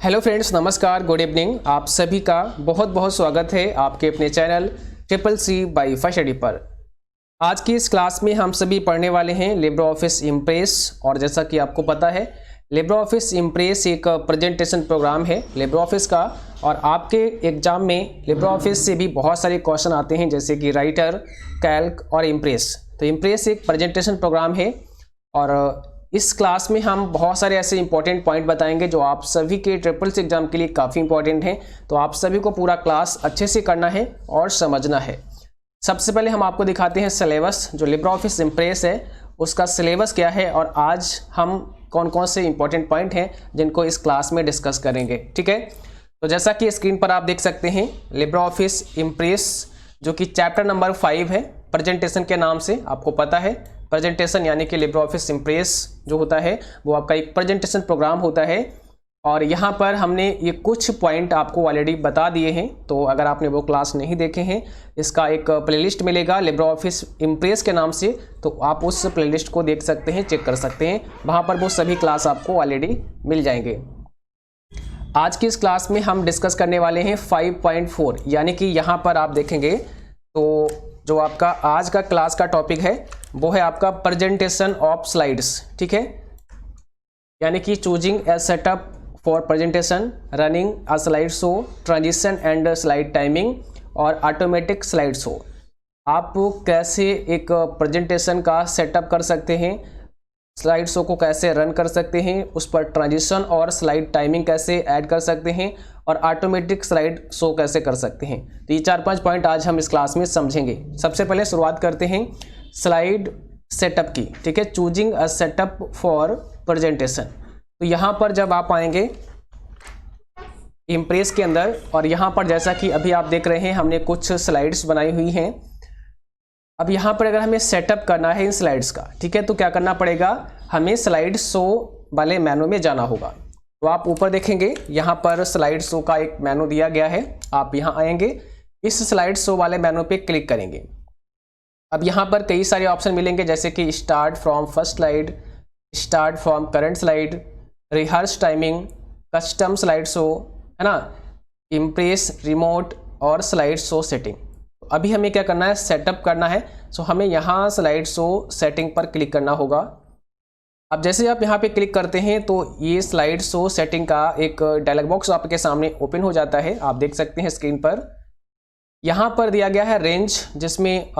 Hello friends, नमस्कार, good evening. आप सभी का बहुत बहुत स्वागत है आपके अपने channel triple c by first पर। आज की इस क्लास में हम सभी पढ़ने वाले हैं लिब्रे ऑफिस इम्प्रेस। और जैसा कि आपको पता है, लिब्रे ऑफिस इम्प्रेस एक प्रेजेंटेशन प्रोग्राम है लिब्रे ऑफिस का। और आपके एग्जाम में लिब्रे ऑफिस से भी बहुत सारे क्वेश्चन आते हैं, जैसे कि राइटर, कैल्क और इम्प्रेस। तो इम्प्रेस एक प्रेजेंटेशन प्रोग्राम है और इस क्लास में हम बहुत सारे ऐसे इंपॉर्टेंट पॉइंट बताएंगे जो आप सभी के ट्रिपल सी एग्जाम के लिए काफ़ी इंपॉर्टेंट हैं। तो आप सभी को पूरा क्लास अच्छे से करना है और समझना है। सबसे पहले हम आपको दिखाते हैं सिलेबस। जो लिब्रे ऑफिस इम्प्रेस है उसका सिलेबस क्या है और आज हम कौन कौन से इंपॉर्टेंट पॉइंट हैं जिनको इस क्लास में डिस्कस करेंगे। ठीक है, तो जैसा कि स्क्रीन पर आप देख सकते हैं, लिब्रे ऑफिस इम्प्रेस जो कि चैप्टर नंबर 5 है, प्रेजेंटेशन के नाम से आपको पता है। प्रेजेंटेशन यानी कि लिब्रे ऑफिस इम्प्रेस जो होता है वो आपका एक प्रेजेंटेशन प्रोग्राम होता है। और यहाँ पर हमने ये कुछ पॉइंट आपको ऑलरेडी बता दिए हैं, तो अगर आपने वो क्लास नहीं देखे हैं, इसका एक प्लेलिस्ट मिलेगा लिब्रे ऑफिस इम्प्रेस के नाम से, तो आप उस प्लेलिस्ट को देख सकते हैं, चेक कर सकते हैं। वहाँ पर वो सभी क्लास आपको ऑलरेडी मिल जाएंगे। आज की इस क्लास में हम डिस्कस करने वाले हैं 5.4, यानी कि यहाँ पर आप देखेंगे तो जो आपका आज का क्लास का टॉपिक है वो है आपका प्रेजेंटेशन ऑफ स्लाइड्स। ठीक है, यानी कि choosing a setup for presentation, running a slide show, transition and slide timing और ऑटोमेटिक स्लाइड शो। आप कैसे एक प्रेजेंटेशन का सेटअप कर सकते हैं, स्लाइड शो को कैसे रन कर सकते हैं, उस पर ट्रांजिशन और स्लाइड टाइमिंग कैसे ऐड कर सकते हैं और ऑटोमेटिक स्लाइड शो कैसे कर सकते हैं। तो ये 4-5 पॉइंट आज हम इस क्लास में समझेंगे। सबसे पहले शुरुआत करते हैं स्लाइड सेटअप की। ठीक है, choosing a setup for presentation. तो यहाँ पर जब आप आएंगे इम्प्रेस के अंदर, और यहाँ पर जैसा कि अभी आप देख रहे हैं हमने कुछ स्लाइड्स बनाई हुई हैं। अब यहाँ पर अगर हमें सेटअप करना है इन स्लाइड्स का, ठीक है, तो क्या करना पड़ेगा, हमें स्लाइड शो वाले मेनू में जाना होगा। तो आप ऊपर देखेंगे यहाँ पर स्लाइड शो का एक मेनू दिया गया है। आप यहाँ आएंगे, इस स्लाइड शो वाले मेनू पे क्लिक करेंगे। अब यहाँ पर कई सारे ऑप्शन मिलेंगे, जैसे कि start from first slide, start from current slide, rehearse timing, custom slide show, है ना, इम्प्रेस, रिमोट और स्लाइड शो सेटिंग। अभी हमें क्या करना है, सेटअप करना है। सो हमें यहाँ स्लाइड शो सेटिंग पर क्लिक करना होगा। अब जैसे आप यहाँ पे क्लिक करते हैं तो ये स्लाइड शो सेटिंग का एक डायलॉग बॉक्स आपके सामने ओपन हो जाता है। आप देख सकते हैं स्क्रीन पर, यहाँ पर दिया गया है रेंज, जिसमें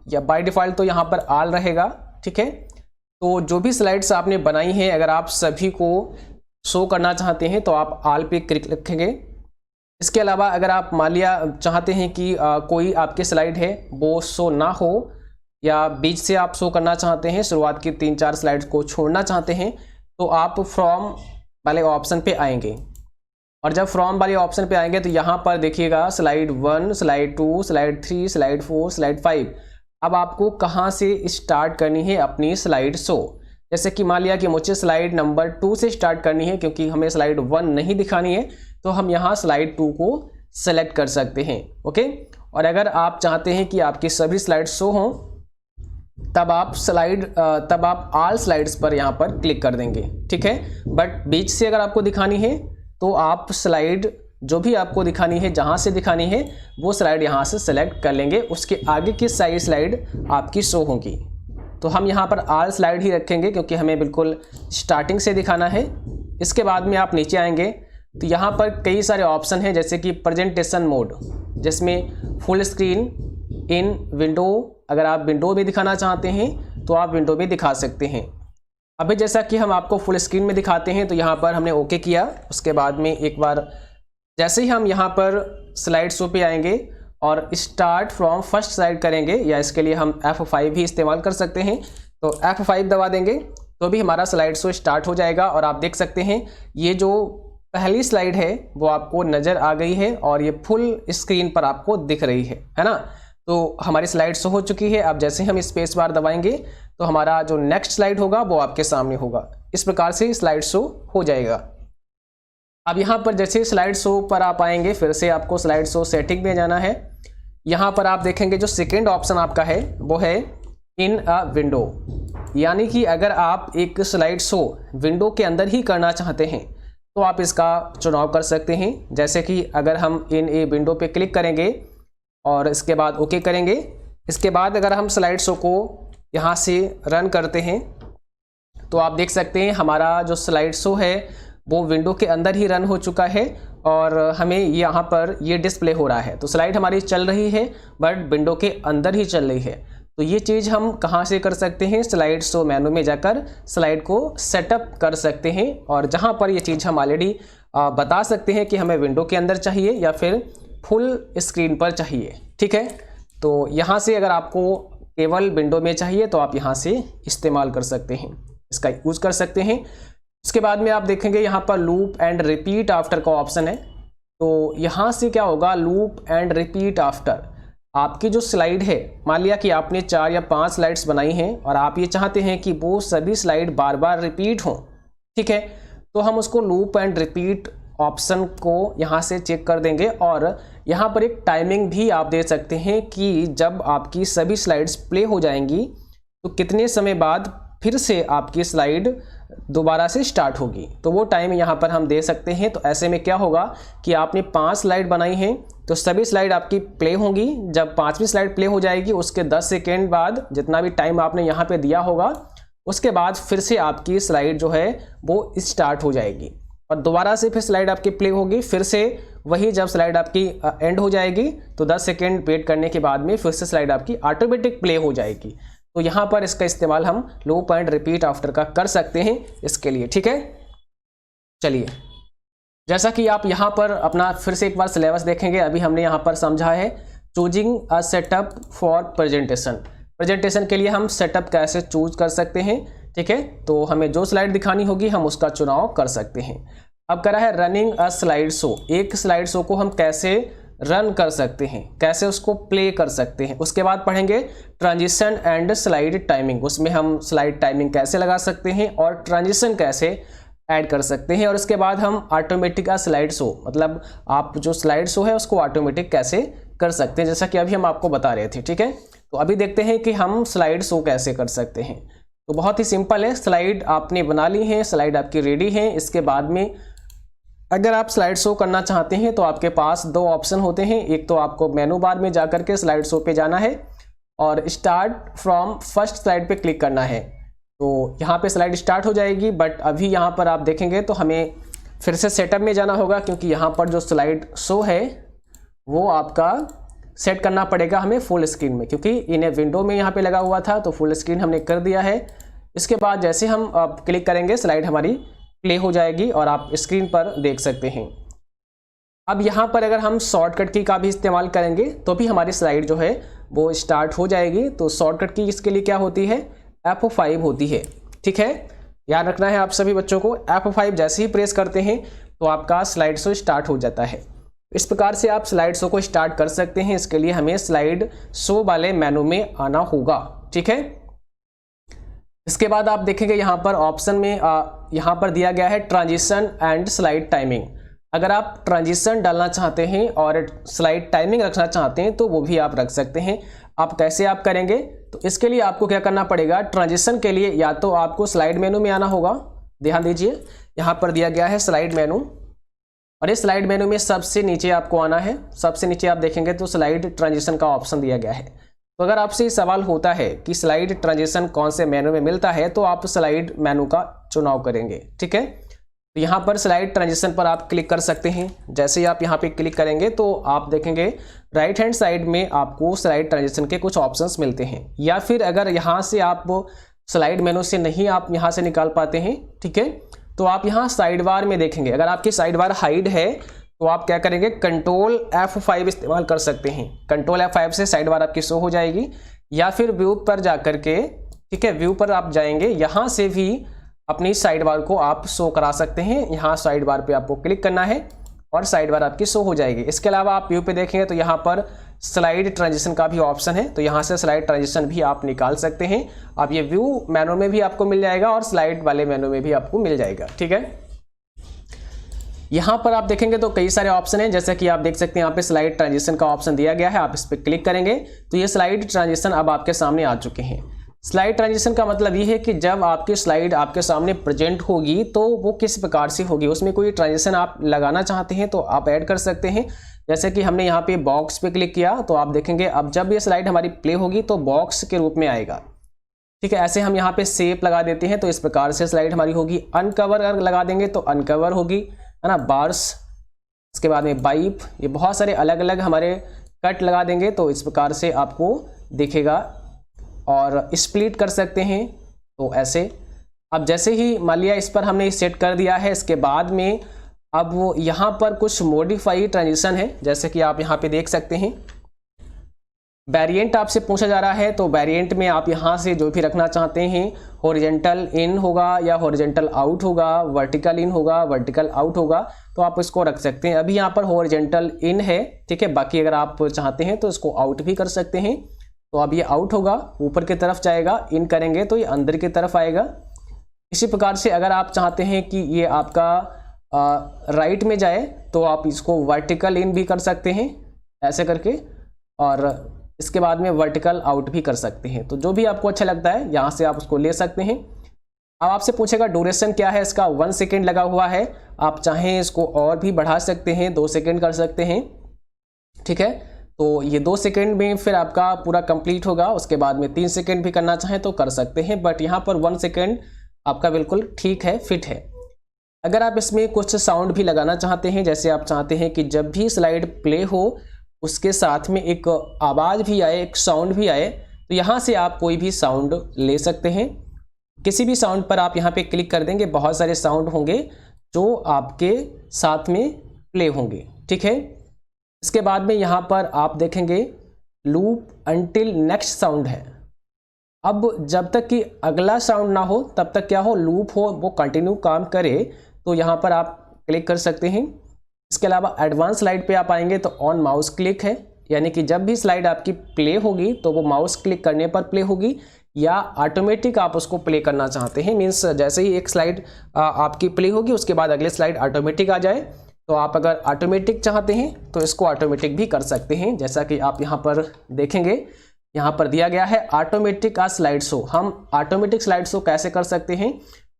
या बाय डिफ़ॉल्ट तो यहाँ पर ऑल रहेगा। ठीक है, तो जो भी स्लाइड्स आपने बनाई हैं, अगर आप सभी को शो करना चाहते हैं तो आप ऑल पे क्लिक रखेंगे। इसके अलावा अगर आप मान लिया चाहते हैं कि कोई आपके स्लाइड है वो शो ना हो, या बीच से आप शो करना चाहते हैं, शुरुआत की 3-4 स्लाइड्स को छोड़ना चाहते हैं, तो आप फ्रॉम वाले ऑप्शन पे आएंगे। और जब फ्रॉम वाले ऑप्शन पे आएंगे तो यहाँ पर देखिएगा slide 1, slide 2, slide 3, slide 4, slide 5। अब आपको कहाँ से स्टार्ट करनी है अपनी स्लाइड शो। जैसे कि मान लिया कि मुझे स्लाइड नंबर 2 से स्टार्ट करनी है, क्योंकि हमें स्लाइड 1 नहीं दिखानी है, तो हम यहाँ स्लाइड 2 को सेलेक्ट कर सकते हैं। ओके, और अगर आप चाहते हैं कि आपकी सभी स्लाइड शो हों, तब आप ऑल स्लाइड्स पर यहाँ पर क्लिक कर देंगे। ठीक है, बट बीच से अगर आपको दिखानी है तो आप स्लाइड जो भी आपको दिखानी है, जहाँ से दिखानी है वो स्लाइड यहाँ से सेलेक्ट कर लेंगे, उसके आगे की सारी स्लाइड आपकी शो होगी। तो हम यहाँ पर ऑल स्लाइड ही रखेंगे क्योंकि हमें बिल्कुल स्टार्टिंग से दिखाना है। इसके बाद में आप नीचे आएंगे तो यहाँ पर कई सारे ऑप्शन हैं, जैसे कि प्रेजेंटेशन मोड, जिसमें फुल स्क्रीन, इन विंडो, अगर आप विंडो में दिखाना चाहते हैं तो आप विंडो में दिखा सकते हैं। अभी जैसा कि हम आपको फुल स्क्रीन में दिखाते हैं, तो यहाँ पर हमने ओके किया। उसके बाद में एक बार जैसे ही हम यहाँ पर स्लाइड शो पे आएंगे और स्टार्ट फ्रॉम फर्स्ट स्लाइड करेंगे, या इसके लिए हम F5 भी इस्तेमाल कर सकते हैं, तो F5 दबा देंगे तो भी हमारा स्लाइड शो स्टार्ट हो जाएगा। और आप देख सकते हैं ये जो पहली स्लाइड है वो आपको नज़र आ गई है और ये फुल स्क्रीन पर आपको दिख रही है ना। तो हमारी स्लाइड शो हो चुकी है। अब जैसे हम स्पेस बार दबाएंगे तो हमारा जो नेक्स्ट स्लाइड होगा वो आपके सामने होगा। इस प्रकार से स्लाइड शो हो जाएगा। अब यहाँ पर जैसे स्लाइड शो पर आप आएंगे, फिर से आपको स्लाइड शो सेटिंग में जाना है। यहाँ पर आप देखेंगे जो सेकेंड ऑप्शन आपका है वो है इन अ विंडो, यानी कि अगर आप एक स्लाइड शो विंडो के अंदर ही करना चाहते हैं तो आप इसका चुनाव कर सकते हैं। जैसे कि अगर हम इन ए विंडो पे क्लिक करेंगे और इसके बाद ओके करेंगे, इसके बाद अगर हम स्लाइड शो को यहाँ से रन करते हैं तो आप देख सकते हैं हमारा जो स्लाइड शो है वो विंडो के अंदर ही रन हो चुका है और हमें यहाँ पर ये डिस्प्ले हो रहा है। तो स्लाइड हमारी चल रही है बट विंडो के अंदर ही चल रही है। तो ये चीज़ हम कहाँ से कर सकते हैं, स्लाइड शो मेनू में जाकर स्लाइड को सेटअप कर सकते हैं और जहाँ पर ये चीज़ हम ऑलरेडी बता सकते हैं कि हमें विंडो के अंदर चाहिए या फिर फुल स्क्रीन पर चाहिए। ठीक है, तो यहाँ से अगर आपको केवल विंडो में चाहिए तो आप यहाँ से इस्तेमाल कर सकते हैं, इसका यूज़ कर सकते हैं। इसके बाद में आप देखेंगे यहाँ पर लूप एंड रिपीट आफ्टर का ऑप्शन है। तो यहाँ से क्या होगा, लूप एंड रिपीट आफ्टर, आपकी जो स्लाइड है, मान लिया कि आपने 4 या 5 स्लाइड्स बनाई हैं और आप ये चाहते हैं कि वो सभी स्लाइड बार बार रिपीट हों। ठीक है, तो हम उसको लूप एंड रिपीट ऑप्शन को यहाँ से चेक कर देंगे और यहाँ पर एक टाइमिंग भी आप दे सकते हैं कि जब आपकी सभी स्लाइड्स प्ले हो जाएंगी तो कितने समय बाद फिर से आपकी स्लाइड दोबारा से स्टार्ट होगी। तो वो टाइम यहाँ पर हम दे सकते हैं। तो ऐसे में क्या होगा कि आपने 5 स्लाइड बनाई हैं तो सभी स्लाइड आपकी प्ले होंगी। जब 5वीं स्लाइड प्ले हो जाएगी उसके 10 सेकेंड बाद जितना भी टाइम आपने यहाँ पे दिया होगा उसके बाद फिर से आपकी स्लाइड जो है वो स्टार्ट हो जाएगी और दोबारा से फिर स्लाइड आपकी प्ले होगी। फिर से वही जब स्लाइड आपकी एंड हो जाएगी तो 10 सेकेंड वेट करने के बाद में फिर से स्लाइड आपकी ऑटोमेटिक प्ले हो जाएगी। तो यहाँ पर इसका इस्तेमाल हम लूप एंड रिपीट आफ्टर का कर सकते हैं इसके लिए। ठीक है, चलिए, जैसा कि आप यहाँ पर अपना फिर से एक बार सिलेबस देखेंगे, अभी हमने यहाँ पर समझा है choosing a setup for presentation के लिए हम सेटअप कैसे चूज कर सकते हैं। ठीक है, तो हमें जो स्लाइड दिखानी होगी हम उसका चुनाव कर सकते हैं। अब करा है रनिंग अ स्लाइड शो, एक स्लाइड शो को हम कैसे रन कर सकते हैं, कैसे उसको प्ले कर सकते हैं। उसके बाद पढ़ेंगे ट्रांजिशन एंड स्लाइड टाइमिंग, उसमें हम स्लाइड टाइमिंग कैसे लगा सकते हैं और ट्रांजिशन कैसे ऐड कर सकते हैं। और इसके बाद हम ऑटोमेटिक स्लाइड शो, मतलब आप जो स्लाइड शो है उसको ऑटोमेटिक कैसे कर सकते हैं, जैसा कि अभी हम आपको बता रहे थे। ठीक है, तो अभी देखते हैं कि हम स्लाइड शो कैसे कर सकते हैं। तो बहुत ही सिंपल है, स्लाइड आपने बना ली है, स्लाइड आपकी रेडी है। इसके बाद में अगर आप स्लाइड शो करना चाहते हैं तो आपके पास 2 ऑप्शन होते हैं। एक तो आपको मेनू बार में जाकर के स्लाइड शो पे जाना है और स्टार्ट फ्रॉम फर्स्ट स्लाइड पे क्लिक करना है। तो यहाँ पे स्लाइड स्टार्ट हो जाएगी बट अभी यहाँ पर आप देखेंगे तो हमें फिर से सेटअप में जाना होगा क्योंकि यहाँ पर जो स्लाइड शो है वो आपका सेट करना पड़ेगा हमें फुल स्क्रीन में, क्योंकि इन्हें विंडो में यहाँ पे लगा हुआ था तो फुल स्क्रीन हमने कर दिया है। इसके बाद जैसे हम क्लिक करेंगे स्लाइड हमारी प्ले हो जाएगी और आप स्क्रीन पर देख सकते हैं। अब यहाँ पर अगर हम शॉर्टकट की का भी इस्तेमाल करेंगे तो भी हमारी स्लाइड जो है वो स्टार्ट हो जाएगी। तो शॉर्टकट की इसके लिए क्या होती है, F5 होती है। ठीक है, याद रखना है आप सभी बच्चों को, F5 जैसे ही प्रेस करते हैं तो आपका स्लाइड शो स्टार्ट हो जाता है। इस प्रकार से आप स्लाइड शो को स्टार्ट कर सकते हैं। इसके लिए हमें स्लाइड शो वाले मेनू में आना होगा। ठीक है, इसके बाद आप देखेंगे यहाँ पर ऑप्शन में यहाँ पर दिया गया है ट्रांजिशन एंड स्लाइड टाइमिंग। अगर आप ट्रांजिशन डालना चाहते हैं और स्लाइड टाइमिंग रखना चाहते हैं तो वो भी आप रख सकते हैं। आप कैसे आप करेंगे, तो इसके लिए आपको क्या करना पड़ेगा, ट्रांजिशन के लिए या तो आपको स्लाइड मेनू में आना होगा। ध्यान दीजिए, यहाँ पर दिया गया है स्लाइड मेनू और इस स्लाइड मेनू में सबसे नीचे आपको आना है। सबसे नीचे आप देखेंगे तो स्लाइड ट्रांजिशन का ऑप्शन दिया गया है। तो अगर आपसे सवाल होता है कि स्लाइड ट्रांजिशन कौन से मेनू में मिलता है तो आप स्लाइड मेनू का चुनाव करेंगे। ठीक है, तो यहाँ पर स्लाइड ट्रांजिशन पर आप क्लिक कर सकते हैं। जैसे ही आप यहाँ पे क्लिक करेंगे तो आप देखेंगे राइट हैंड साइड में आपको स्लाइड ट्रांजिशन के कुछ ऑप्शंस मिलते हैं। या फिर अगर यहाँ से आप स्लाइड मेनू से नहीं आप यहाँ से निकाल पाते हैं, ठीक है, तो आप यहाँ साइड बार में देखेंगे। अगर आपकी साइड बार हाइड है तो आप क्या करेंगे, कंट्रोल F5 इस्तेमाल कर सकते हैं। कंट्रोल F5 से साइड बार आपकी शो हो जाएगी। या फिर व्यू पर जाकर के, ठीक है, व्यू पर आप जाएंगे, यहाँ से भी अपनी साइड बार को आप शो करा सकते हैं। यहाँ साइड बार पे आपको क्लिक करना है और साइड बार आपकी शो हो जाएगी। इसके अलावा आप व्यू पे देखेंगे तो यहाँ पर स्लाइड ट्रांजिशन का भी ऑप्शन है, तो यहाँ से स्लाइड ट्रांजिशन भी आप निकाल सकते हैं। अब ये व्यू मेनू में भी आपको मिल जाएगा और स्लाइड वाले मेनू में भी आपको मिल जाएगा। ठीक है, यहाँ पर आप देखेंगे तो कई सारे ऑप्शन हैं, जैसे कि आप देख सकते हैं यहाँ पे स्लाइड ट्रांजिशन का ऑप्शन दिया गया है। आप इस पर क्लिक करेंगे तो ये स्लाइड ट्रांजिशन अब आपके सामने आ चुके हैं। स्लाइड ट्रांजिशन का मतलब ये है कि जब आपकी स्लाइड आपके सामने प्रेजेंट होगी तो वो किस प्रकार से होगी, उसमें कोई ट्रांजिशन आप लगाना चाहते हैं तो आप ऐड कर सकते हैं। जैसे कि हमने यहाँ पे बॉक्स पे क्लिक किया तो आप देखेंगे अब जब ये स्लाइड हमारी प्ले होगी तो बॉक्स के रूप में आएगा। ठीक है, ऐसे हम यहाँ पे शेप लगा देते हैं तो इस प्रकार से स्लाइड हमारी होगी। अनकवर अगर लगा देंगे तो अनकवर होगी, है ना, बार्स, इसके बाद में बाइप, ये बहुत सारे अलग अलग हमारे कट लगा देंगे तो इस प्रकार से आपको दिखेगा। और स्प्लिट कर सकते हैं तो ऐसे। अब जैसे ही मान लिया इस पर हमने सेट कर दिया है, इसके बाद में अब वो यहाँ पर कुछ मॉडिफाई ट्रांजिशन है, जैसे कि आप यहाँ पे देख सकते हैं। वेरिएंट आपसे पूछा जा रहा है तो वेरिएंट में आप यहाँ से जो भी रखना चाहते हैं, हॉरिजॉन्टल इन होगा या हॉरिजॉन्टल आउट होगा, वर्टिकल इन होगा, वर्टिकल आउट होगा, तो आप इसको रख सकते हैं। अभी यहाँ पर हॉरिजॉन्टल इन है, ठीक है, बाकी अगर आप चाहते हैं तो इसको आउट भी कर सकते हैं। तो अब ये आउट होगा, ऊपर की तरफ जाएगा, इन करेंगे तो ये अंदर की तरफ आएगा। इसी प्रकार से अगर आप चाहते हैं कि ये आपका राइट में जाए तो आप इसको वर्टिकल इन भी कर सकते हैं ऐसे करके, और इसके बाद में वर्टिकल आउट भी कर सकते हैं। तो जो भी आपको अच्छा लगता है यहाँ से आप उसको ले सकते हैं। अब आपसे पूछेगा ड्यूरेशन क्या है इसका, 1 सेकेंड लगा हुआ है। आप चाहें इसको और भी बढ़ा सकते हैं, 2 सेकेंड कर सकते हैं। ठीक है, तो ये 2 सेकेंड में फिर आपका पूरा कंप्लीट होगा। उसके बाद में 3 सेकेंड भी करना चाहें तो कर सकते हैं, बट यहाँ पर 1 सेकेंड आपका बिल्कुल ठीक है, फिट है। अगर आप इसमें कुछ साउंड भी लगाना चाहते हैं, जैसे आप चाहते हैं कि जब भी स्लाइड प्ले हो उसके साथ में एक आवाज़ भी आए, एक साउंड भी आए, तो यहाँ से आप कोई भी साउंड ले सकते हैं। किसी भी साउंड पर आप यहाँ पे क्लिक कर देंगे, बहुत सारे साउंड होंगे जो आपके साथ में प्ले होंगे। ठीक है, इसके बाद में यहाँ पर आप देखेंगे लूप अंटिल नेक्स्ट साउंड है। अब जब तक कि अगला साउंड ना हो तब तक क्या हो, लूप हो, वो कंटिन्यू काम करे, तो यहाँ पर आप क्लिक कर सकते हैं। इसके अलावा एडवांस स्लाइड पे आप आएंगे तो ऑन माउस क्लिक है, यानी कि जब भी स्लाइड आपकी प्ले होगी तो वो माउस क्लिक करने पर प्ले होगी, या ऑटोमेटिक आप उसको प्ले करना चाहते हैं, मीन्स जैसे ही एक स्लाइड आपकी प्ले होगी उसके बाद अगले स्लाइड ऑटोमेटिक आ जाए। तो आप अगर ऑटोमेटिक चाहते हैं तो इसको ऑटोमेटिक भी कर सकते हैं, जैसा कि आप यहाँ पर देखेंगे, यहाँ पर दिया गया है ऑटोमेटिक आ स्लाइड शो। हम ऑटोमेटिक स्लाइड शो कैसे कर सकते हैं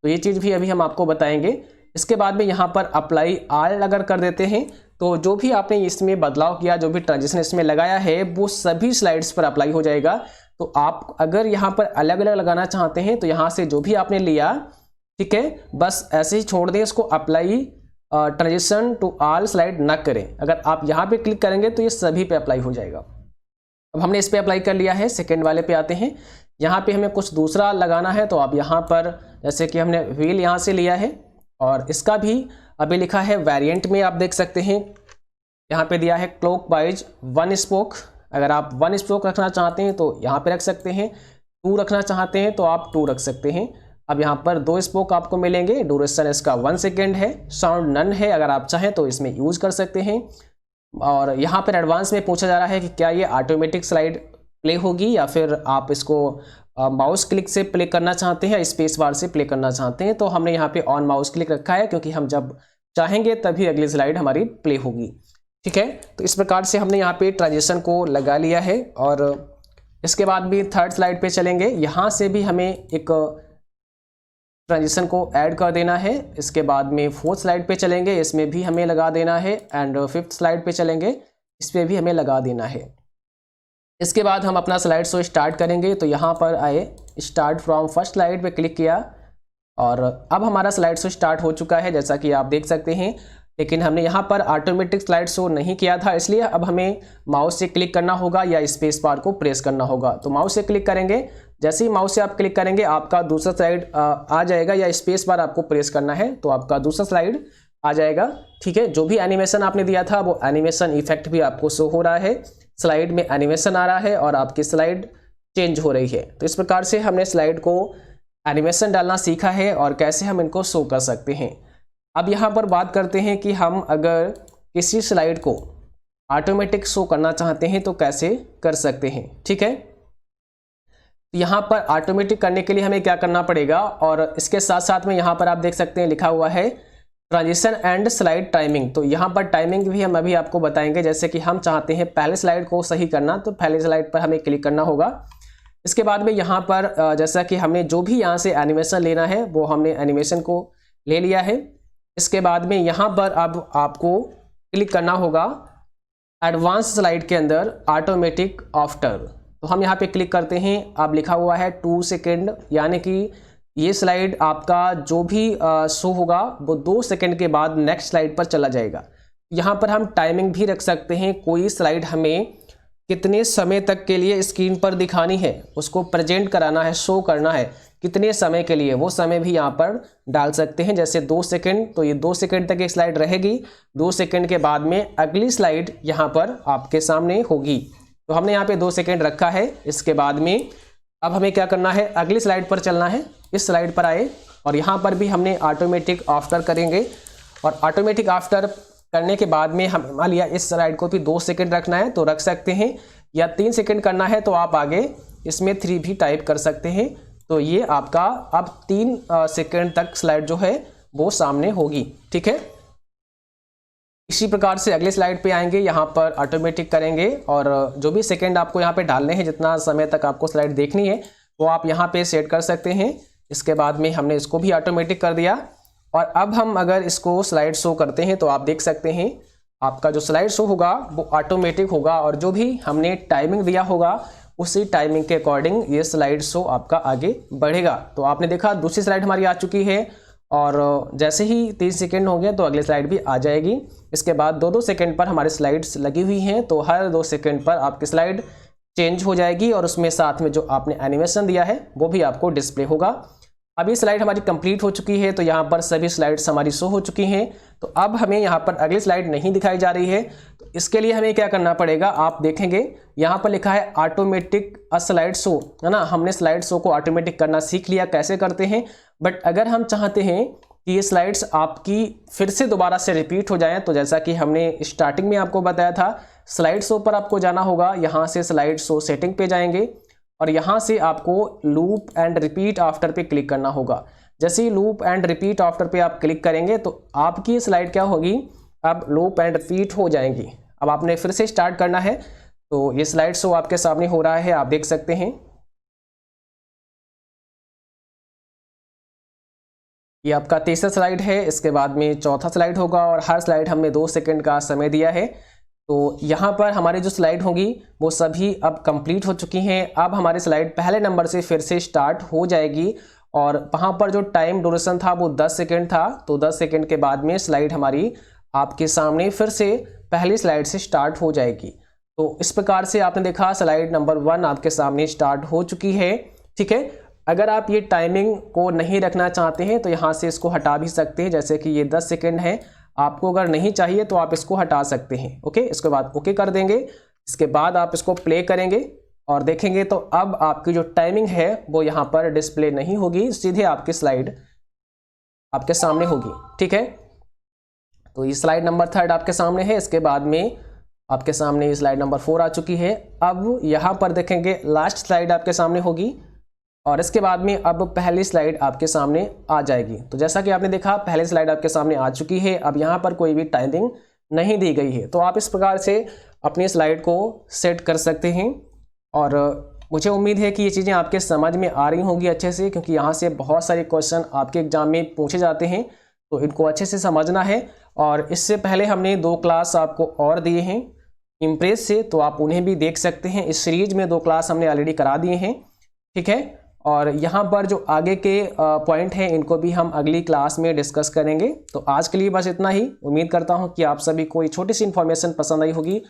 तो ये चीज़ भी अभी हम आपको बताएंगे। इसके बाद में यहाँ पर अप्लाई ऑल अगर कर देते हैं तो जो भी आपने इसमें बदलाव किया, जो भी ट्रांजिशन इसमें लगाया है, वो सभी स्लाइड्स पर अप्लाई हो जाएगा। तो आप अगर यहाँ पर अलग अलग लगाना चाहते हैं तो यहाँ से जो भी आपने लिया, ठीक है, बस ऐसे ही छोड़ दें इसको, apply transition to all slide ना करें। अगर आप यहाँ पे क्लिक करेंगे तो ये सभी पे अप्लाई हो जाएगा। अब हमने इस पे अप्लाई कर लिया है, सेकेंड वाले पे आते हैं। यहाँ पे हमें कुछ दूसरा लगाना है तो आप यहाँ पर, जैसे कि हमने व्हील यहाँ से लिया है और इसका भी अभी लिखा है वेरिएंट में, आप देख सकते हैं यहाँ पे दिया है क्लॉक वाइज 1 स्पोक। अगर आप 1 स्पोक रखना चाहते हैं तो यहाँ पे रख सकते हैं, 2 रखना चाहते हैं तो आप 2 रख सकते हैं। अब यहाँ पर 2 स्पोक आपको मिलेंगे, ड्यूरेशन इसका 1 सेकेंड है, साउंड नन है, अगर आप चाहें तो इसमें यूज कर सकते हैं। और यहाँ पर एडवांस में पूछा जा रहा है कि क्या ये ऑटोमेटिक स्लाइड प्ले होगी या फिर आप इसको माउस क्लिक से प्ले करना चाहते हैं या स्पेस बार से प्ले करना चाहते हैं। तो हमने यहाँ पे ऑन माउस क्लिक रखा है क्योंकि हम जब चाहेंगे तभी अगली स्लाइड हमारी प्ले होगी। ठीक है, तो इस प्रकार से हमने यहाँ पे ट्रांजिशन को लगा लिया है। और इसके बाद भी थर्ड स्लाइड पे चलेंगे, यहाँ से भी हमें एक ट्रांजिशन को ऐड कर देना है। इसके बाद में 4th स्लाइड पे चलेंगे, इसमें भी हमें लगा देना है। एंड 5th स्लाइड पे चलेंगे, इस पर भी हमें लगा देना है। इसके बाद हम अपना स्लाइड शो स्टार्ट करेंगे तो यहाँ पर आए, स्टार्ट फ्रॉम फर्स्ट स्लाइड पे क्लिक किया और अब हमारा स्लाइड शो स्टार्ट हो चुका है, जैसा कि आप देख सकते हैं। लेकिन हमने यहाँ पर ऑटोमेटिक स्लाइड शो नहीं किया था, इसलिए अब हमें माउस से क्लिक करना होगा या स्पेस बार को प्रेस करना होगा। तो माउस से क्लिक करेंगे, जैसे ही माउस से आप क्लिक करेंगे आपका दूसरा स्लाइड आ जाएगा, या स्पेस बार आपको प्रेस करना है तो आपका दूसरा स्लाइड आ जाएगा। ठीक है, जो भी एनिमेशन आपने दिया था वो एनिमेशन इफेक्ट भी आपको शो हो रहा है, स्लाइड में एनिमेशन आ रहा है और आपकी स्लाइड चेंज हो रही है। तो इस प्रकार से हमने स्लाइड को एनिमेशन डालना सीखा है और कैसे हम इनको शो कर सकते हैं। अब यहाँ पर बात करते हैं कि हम अगर किसी स्लाइड को ऑटोमेटिक शो करना चाहते हैं तो कैसे कर सकते हैं। ठीक है, यहाँ पर ऑटोमेटिक करने के लिए हमें क्या करना पड़ेगा, और इसके साथ साथ में यहाँ पर आप देख सकते हैं लिखा हुआ है ट्रांजिशन एंड स्लाइड टाइमिंग। तो यहाँ पर टाइमिंग भी हम अभी आपको बताएंगे। जैसे कि हम चाहते हैं पहले स्लाइड को सही करना, तो पहले स्लाइड पर हमें क्लिक करना होगा। इसके बाद में यहाँ पर जैसा कि हमने जो भी यहाँ से एनिमेशन लेना है वो हमने एनिमेशन को ले लिया है। इसके बाद में यहाँ पर अब आपको क्लिक करना होगा एडवांस स्लाइड के अंदर ऑटोमेटिक आफ्टर। तो हम यहाँ पे क्लिक करते हैं, अब लिखा हुआ है 2 सेकेंड, यानी कि ये स्लाइड आपका जो भी शो होगा वो 2 सेकेंड के बाद नेक्स्ट स्लाइड पर चला जाएगा। यहाँ पर हम टाइमिंग भी रख सकते हैं, कोई स्लाइड हमें कितने समय तक के लिए स्क्रीन पर दिखानी है, उसको प्रेजेंट कराना है, शो करना है कितने समय के लिए, वो समय भी यहाँ पर डाल सकते हैं। जैसे 2 सेकेंड, तो ये 2 सेकेंड तक एक स्लाइड रहेगी, 2 सेकेंड के बाद में अगली स्लाइड यहाँ पर आपके सामने होगी। तो हमने यहाँ पे 2 सेकेंड रखा है। इसके बाद में अब हमें क्या करना है, अगली स्लाइड पर चलना है। इस स्लाइड पर आए और यहाँ पर भी हमने ऑटोमेटिक आफ्टर करेंगे, और ऑटोमेटिक आफ्टर करने के बाद में हम मान लिया इस स्लाइड को भी 2 सेकेंड रखना है तो रख सकते हैं, या 3 सेकेंड करना है तो आप आगे इसमें 3 भी टाइप कर सकते हैं। तो ये आपका अब 3 सेकेंड तक स्लाइड जो है वो सामने होगी। ठीक है, इसी प्रकार से अगले स्लाइड पे आएंगे, यहाँ पर ऑटोमेटिक करेंगे और जो भी सेकेंड आपको यहाँ पे डालने हैं, जितना समय तक आपको स्लाइड देखनी है वो आप यहाँ पे सेट कर सकते हैं। इसके बाद में हमने इसको भी ऑटोमेटिक कर दिया, और अब हम अगर इसको स्लाइड शो करते हैं तो आप देख सकते हैं आपका जो स्लाइड शो होगा वो ऑटोमेटिक होगा, और जो भी हमने टाइमिंग दिया होगा उसी टाइमिंग के अकॉर्डिंग ये स्लाइड शो आपका आगे बढ़ेगा। तो आपने देखा दूसरी स्लाइड हमारी आ चुकी है, और जैसे ही 30 सेकेंड हो गए तो अगली स्लाइड भी आ जाएगी। इसके बाद 2-2 सेकेंड पर हमारी स्लाइड्स लगी हुई हैं, तो हर 2 सेकेंड पर आपकी स्लाइड चेंज हो जाएगी, और उसमें साथ में जो आपने एनिमेशन दिया है वो भी आपको डिस्प्ले होगा। अभी स्लाइड हमारी कंप्लीट हो चुकी है, तो यहाँ पर सभी स्लाइड्स हमारी शो हो चुकी हैं। तो अब हमें यहाँ पर अगली स्लाइड नहीं दिखाई जा रही है, तो इसके लिए हमें क्या करना पड़ेगा, आप देखेंगे यहाँ पर लिखा है ऑटोमेटिक अ स्लाइड शो, है ना। हमने स्लाइड शो को ऑटोमेटिक करना सीख लिया कैसे करते हैं, बट अगर हम चाहते हैं कि ये स्लाइड्स आपकी फिर से दोबारा से रिपीट हो जाएं, तो जैसा कि हमने स्टार्टिंग में आपको बताया था, स्लाइड शो पर आपको जाना होगा, यहाँ से स्लाइड शो सेटिंग पे जाएंगे और यहाँ से आपको लूप एंड रिपीट आफ्टर पे क्लिक करना होगा। जैसे ही लूप एंड रिपीट आफ्टर पे आप क्लिक करेंगे तो आपकी स्लाइड क्या होगी, अब लूप एंड रिपीट हो जाएंगी। अब आपने फिर से स्टार्ट करना है, तो ये स्लाइड शो आपके सामने हो रहा है, आप देख सकते हैं। ये आपका तीसरा स्लाइड है, इसके बाद में चौथा स्लाइड होगा, और हर स्लाइड हमने 2 सेकेंड का समय दिया है। तो यहाँ पर हमारी जो स्लाइड होगी वो सभी अब कंप्लीट हो चुकी हैं। अब हमारी स्लाइड पहले नंबर से फिर से स्टार्ट हो जाएगी, और वहाँ पर जो टाइम ड्यूरेशन था वो 10 सेकेंड था, तो 10 सेकेंड के बाद में स्लाइड हमारी आपके सामने फिर से पहली स्लाइड से स्टार्ट हो जाएगी। तो इस प्रकार से आपने देखा स्लाइड नंबर 1 आपके सामने स्टार्ट हो चुकी है। ठीक है, अगर आप ये टाइमिंग को नहीं रखना चाहते हैं तो यहाँ से इसको हटा भी सकते हैं, जैसे कि ये 10 सेकेंड है, आपको अगर नहीं चाहिए तो आप इसको हटा सकते हैं। ओके, इसके बाद ओके कर देंगे। इसके बाद आप इसको प्ले करेंगे और देखेंगे तो अब आपकी जो टाइमिंग है वो यहाँ पर डिस्प्ले नहीं होगी, सीधे आपकी स्लाइड आपके सामने होगी। ठीक है, तो ये स्लाइड नंबर 3 आपके सामने है। इसके बाद में आपके सामने ये स्लाइड नंबर 4 आ चुकी है। अब यहाँ पर देखेंगे लास्ट स्लाइड आपके सामने होगी, और इसके बाद में अब पहली स्लाइड आपके सामने आ जाएगी। तो जैसा कि आपने देखा पहली स्लाइड आपके सामने आ चुकी है। अब यहाँ पर कोई भी टाइमिंग नहीं दी गई है, तो आप इस प्रकार से अपनी स्लाइड को सेट कर सकते हैं। और मुझे उम्मीद है कि ये चीज़ें आपके समझ में आ रही होंगी अच्छे से, क्योंकि यहाँ से बहुत सारे क्वेश्चन आपके एग्जाम में पूछे जाते हैं, तो इनको अच्छे से समझना है। और इससे पहले हमने 2 क्लास आपको और दिए हैं इम्प्रेस से, तो आप उन्हें भी देख सकते हैं। इस सीरीज में 2 क्लास हमने ऑलरेडी करा दिए हैं। ठीक है, और यहाँ पर जो आगे के पॉइंट हैं इनको भी हम अगली क्लास में डिस्कस करेंगे। तो आज के लिए बस इतना ही। उम्मीद करता हूँ कि आप सभी को ये छोटी सी इन्फॉर्मेशन पसंद आई होगी,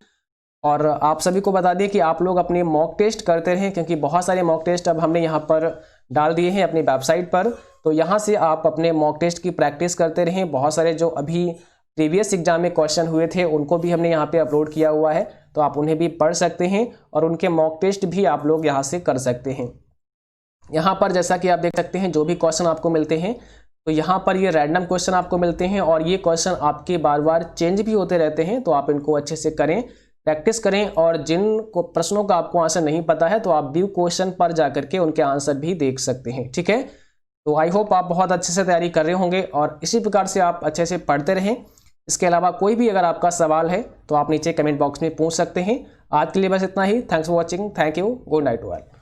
और आप सभी को बता दें कि आप लोग अपने मॉक टेस्ट करते रहें, क्योंकि बहुत सारे मॉक टेस्ट अब हमने यहाँ पर डाल दिए हैं अपनी वेबसाइट पर। तो यहाँ से आप अपने मॉक टेस्ट की प्रैक्टिस करते रहें। बहुत सारे जो अभी प्रीवियस एग्जाम में क्वेश्चन हुए थे उनको भी हमने यहाँ पे अपलोड किया हुआ है, तो आप उन्हें भी पढ़ सकते हैं, और उनके मॉक टेस्ट भी आप लोग यहाँ से कर सकते हैं। यहाँ पर जैसा कि आप देख सकते हैं जो भी क्वेश्चन आपको मिलते हैं, तो यहाँ पर ये रैंडम क्वेश्चन आपको मिलते हैं, और ये क्वेश्चन आपके बार बार चेंज भी होते रहते हैं। तो आप इनको अच्छे से करें, प्रैक्टिस करें, और जिन को प्रश्नों का आपको आंसर नहीं पता है तो आप व्यू क्वेश्चन पर जाकर के उनके आंसर भी देख सकते हैं। ठीक है, तो आई होप आप बहुत अच्छे से तैयारी कर रहे होंगे, और इसी प्रकार से आप अच्छे से पढ़ते रहें। इसके अलावा कोई भी अगर आपका सवाल है तो आप नीचे कमेंट बॉक्स में पूछ सकते हैं। आज के लिए बस इतना ही। Thanks for watching. Thank you. Good night all.